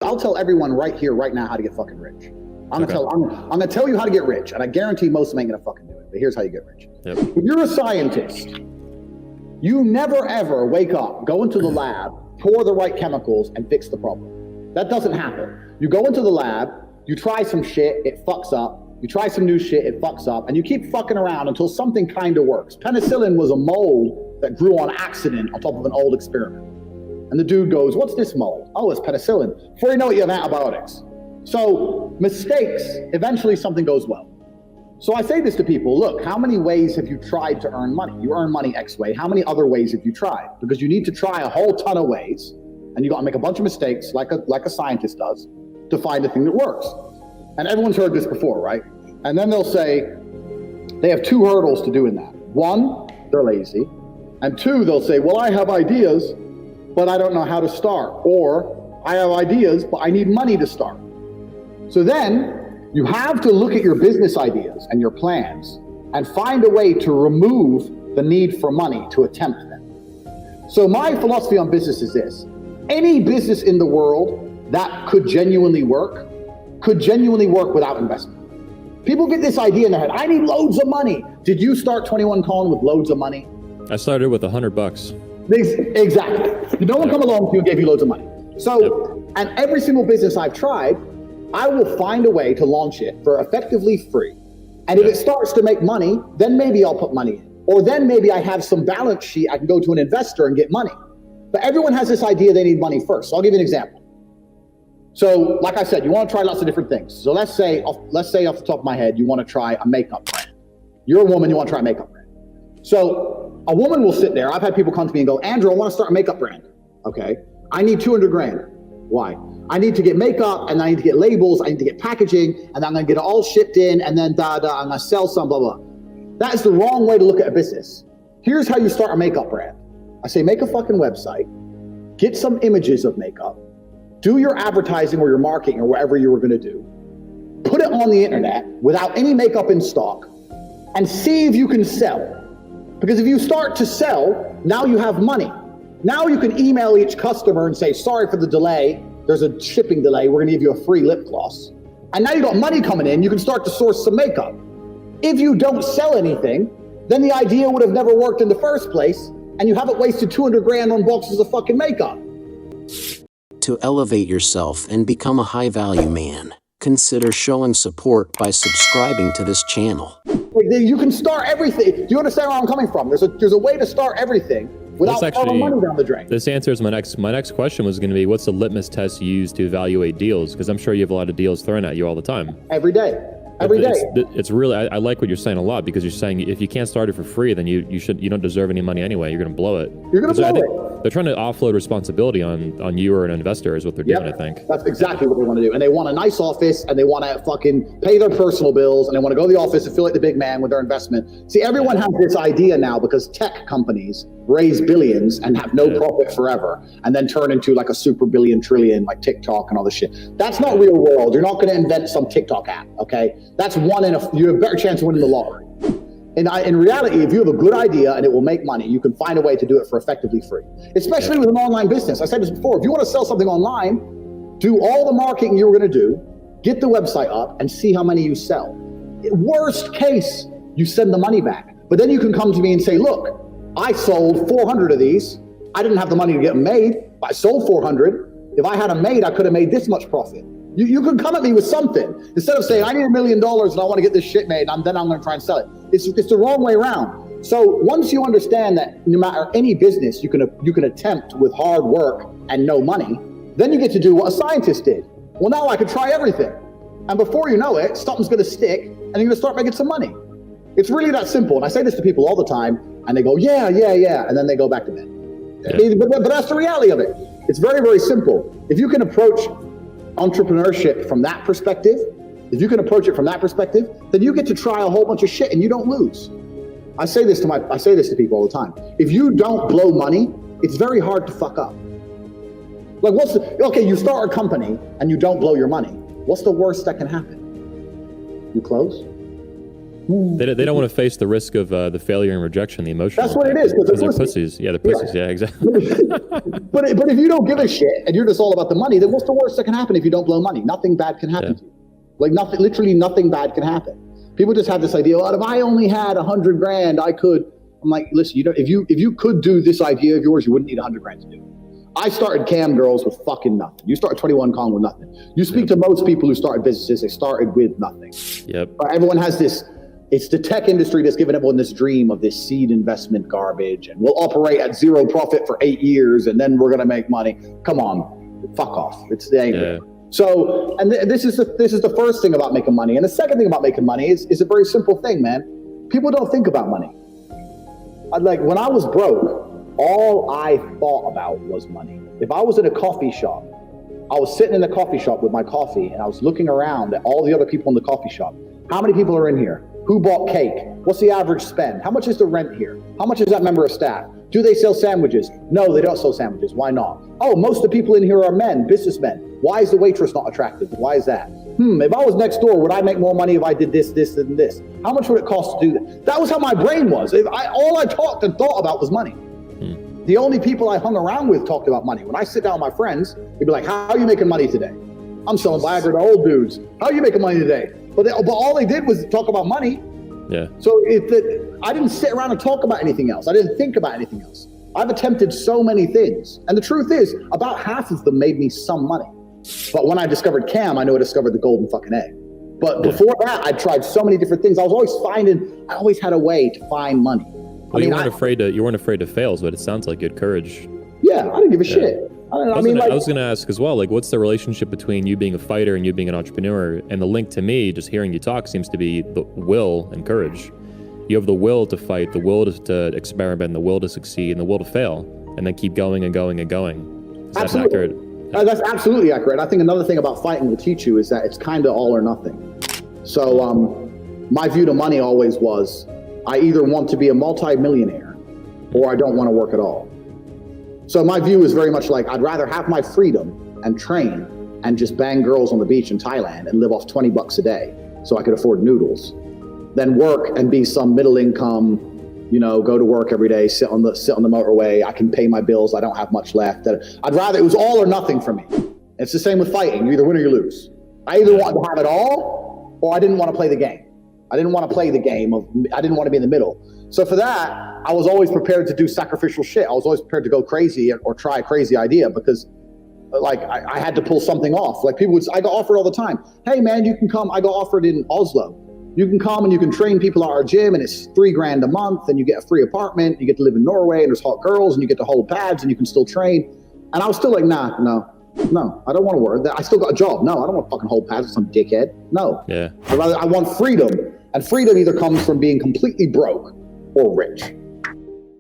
I'll tell everyone right here, right now, how to get fucking rich. I'm gonna tell you how to get rich, and I guarantee most of them ain't gonna fucking do it. But here's how you get rich. Yep. If you're a scientist, you never ever wake up, go into the lab, pour the right chemicals, and fix the problem. That doesn't happen. You go into the lab, you try some shit, it fucks up. You try some new shit, it fucks up, and you keep fucking around until something kind of works. Penicillin was a mold that grew on accident on top of an old experiment. And the dude goes, what's this mold? Oh, it's penicillin. Before you know it, you have antibiotics. So mistakes, eventually something goes well. So I say this to people, look, how many ways have you tried to earn money? You earn money X way. How many other ways have you tried? Because you need to try a whole ton of ways, and you got to make a bunch of mistakes like a scientist does to find the thing that works. And everyone's heard this before, right? And then they'll say they have two hurdles to do in that. One, they're lazy. And two, they'll say, well, I have ideas, but I don't know how to start. Or I have ideas, but I need money to start. So then you have to look at your business ideas and your plans and find a way to remove the need for money to attempt them. So my philosophy on business is this. Any business in the world that could genuinely work without investment. People get this idea in their head, I need loads of money. Did you start 21 Colin with loads of money? I started with $100. Exactly. No one come along to you and gave you loads of money. So, and every single business I've tried, I will find a way to launch it for effectively free. And if it starts to make money, then maybe I'll put money in. Or then maybe I have some balance sheet, I can go to an investor and get money. But everyone has this idea they need money first. So I'll give you an example. So like I said, you want to try lots of different things. So let's say off the top of my head, you want to try a makeup brand. You're a woman, you want to try a makeup brand. So a woman will sit there. I've had people come to me and go, Andrew, I want to start a makeup brand. Okay. I need 200 grand. Why? I need to get makeup, and I need to get labels. I need to get packaging, and I'm going to get it all shipped in, and then I'm going to sell some, blah, blah. That is the wrong way to look at a business. Here's how you start a makeup brand. I say, make a fucking website, get some images of makeup, do your advertising or your marketing or whatever you were going to do, put it on the internet without any makeup in stock, and see if you can sell. Because if you start to sell, now you have money. Now you can email each customer and say, sorry for the delay. There's a shipping delay. We're going to give you a free lip gloss. And now you got money coming in. You can start to source some makeup. If you don't sell anything, then the idea would have never worked in the first place. And you haven't wasted 200 grand on boxes of fucking makeup. To elevate yourself and become a high-value man, consider showing support by subscribing to this channel. You can start everything. Do you understand where I'm coming from? There's a way to start everything without throwing money down the drain. This answers my next question was going to be, what's the litmus test you use to evaluate deals? Because I'm sure you have a lot of deals thrown at you all the time. Every day. It's really, I like what you're saying a lot, because you're saying if you can't start it for free, then you don't deserve any money anyway. You're going to blow it. You're going to blow it. They're trying to offload responsibility on you or an investor is what they're doing, I think. That's exactly what they want to do. And they want a nice office, and they want to fucking pay their personal bills, and they want to go to the office and feel like the big man with their investment. See, everyone has this idea now because tech companies raise billions and have no profit forever, and then turn into like a super billion trillion like TikTok and all this shit. That's not real world. You're not going to invent some TikTok app, okay? That's you have a better chance of winning the lottery. In reality, if you have a good idea and it will make money, you can find a way to do it for effectively free, especially with an online business. I said this before, if you want to sell something online, do all the marketing you were going to do, get the website up and see how many you sell. Worst case, you send the money back. But then you can come to me and say, look, I sold 400 of these. I didn't have the money to get them made, but I sold 400. If I had them made, I could have made this much profit. You can come at me with something instead of saying, I need $1 million and I want to get this shit made, and then I'm going to try and sell it. It's the wrong way around. So once you understand that no matter any business you can attempt with hard work and no money, then you get to do what a scientist did. Well, now I can try everything. And before you know it, something's going to stick and you're going to start making some money. It's really that simple. And I say this to people all the time, and they go, yeah. And then they go back to bed. Yeah. But that's the reality of it. It's very, very simple. If you can approach entrepreneurship from that perspective, then you get to try a whole bunch of shit and you don't lose. I say this to people all the time. If you don't blow money, it's very hard to fuck up. Like you start a company and you don't blow your money. What's the worst that can happen? You close? They don't want to face the risk of the failure and rejection, the emotional. That's what it is. Because they're pussies. Yeah, they're pussies. Yeah, exactly. but if you don't give a shit and you're just all about the money, then what's the worst that can happen if you don't blow money? Nothing bad can happen to you. Like nothing, literally nothing bad can happen. People just have this idea, oh, if I only had 100 grand, I could. I'm like, listen, if you could do this idea of yours, you wouldn't need 100 grand to do it. I started Cam Girls with fucking nothing. You start 21 Con with nothing. You speak to most people who started businesses, they started with nothing. Yep. But everyone has this, it's the tech industry that's given everyone this dream of this seed investment garbage, and we'll operate at zero profit for 8 years and then we're going to make money. Come on, fuck off. It's the angry. So, and this is the first thing about making money. And the second thing about making money is a very simple thing, man. People don't think about money. Like when I was broke, all I thought about was money. If I was in a coffee shop, I was sitting in a coffee shop with my coffee and I was looking around at all the other people in the coffee shop. How many people are in here? Who bought cake? What's the average spend? How much is the rent here? How much is that member of staff? Do they sell sandwiches? No, they don't sell sandwiches. Why not? Oh, most of the people in here are men, businessmen. Why is the waitress not attractive? Why is that? If I was next door, would I make more money if I did this, this, and this? How much would it cost to do that? That was how my brain was. All I talked and thought about was money. The only people I hung around with talked about money. When I sit down with my friends, they'd be like, how are you making money today? I'm selling Viagra to old dudes. How are you making money today? But all they did was talk about money. Yeah. So I didn't sit around and talk about anything else. I didn't think about anything else. I've attempted so many things. And the truth is, about half of them made me some money. But when I discovered Cam, I knew I discovered the golden fucking egg. But before that, I tried so many different things. I always had a way to find money. Well, you weren't afraid to fail, but it sounds like you had courage. Yeah, I didn't give a shit. I was going to ask as well, like, what's the relationship between you being a fighter and you being an entrepreneur? And the link to me, just hearing you talk, seems to be the will and courage. You have the will to fight, the will to experiment, the will to succeed, and the will to fail, and then keep going and going and going. Is that accurate? That's absolutely accurate. I think another thing about fighting will teach you is that it's kind of all or nothing. So my view to money always was, I either want to be a multi-millionaire or I don't want to work at all. So my view is very much like, I'd rather have my freedom and train and just bang girls on the beach in Thailand and live off $20 a day so I could afford noodles than work and be some middle income, go to work every day, sit on the motorway. I can pay my bills. I don't have much left. I'd rather, it was all or nothing for me. It's the same with fighting. You either win or you lose. I either want to have it all or I didn't want to play the game. I didn't want to play the game I didn't want to be in the middle. So for that, I was always prepared to do sacrificial shit. I was always prepared to go crazy or try a crazy idea because I had to pull something off. Like I got offered all the time. Hey man, you can come. I got offered in Oslo. You can come and you can train people at our gym and it's $3,000 a month and you get a free apartment. You get to live in Norway and there's hot girls and you get to hold pads and you can still train. And I was still like, no, I don't want to work. I still got a job. No, I don't want to fucking hold pads with some dickhead. No. Yeah. I want freedom. And freedom either comes from being completely broke or rich.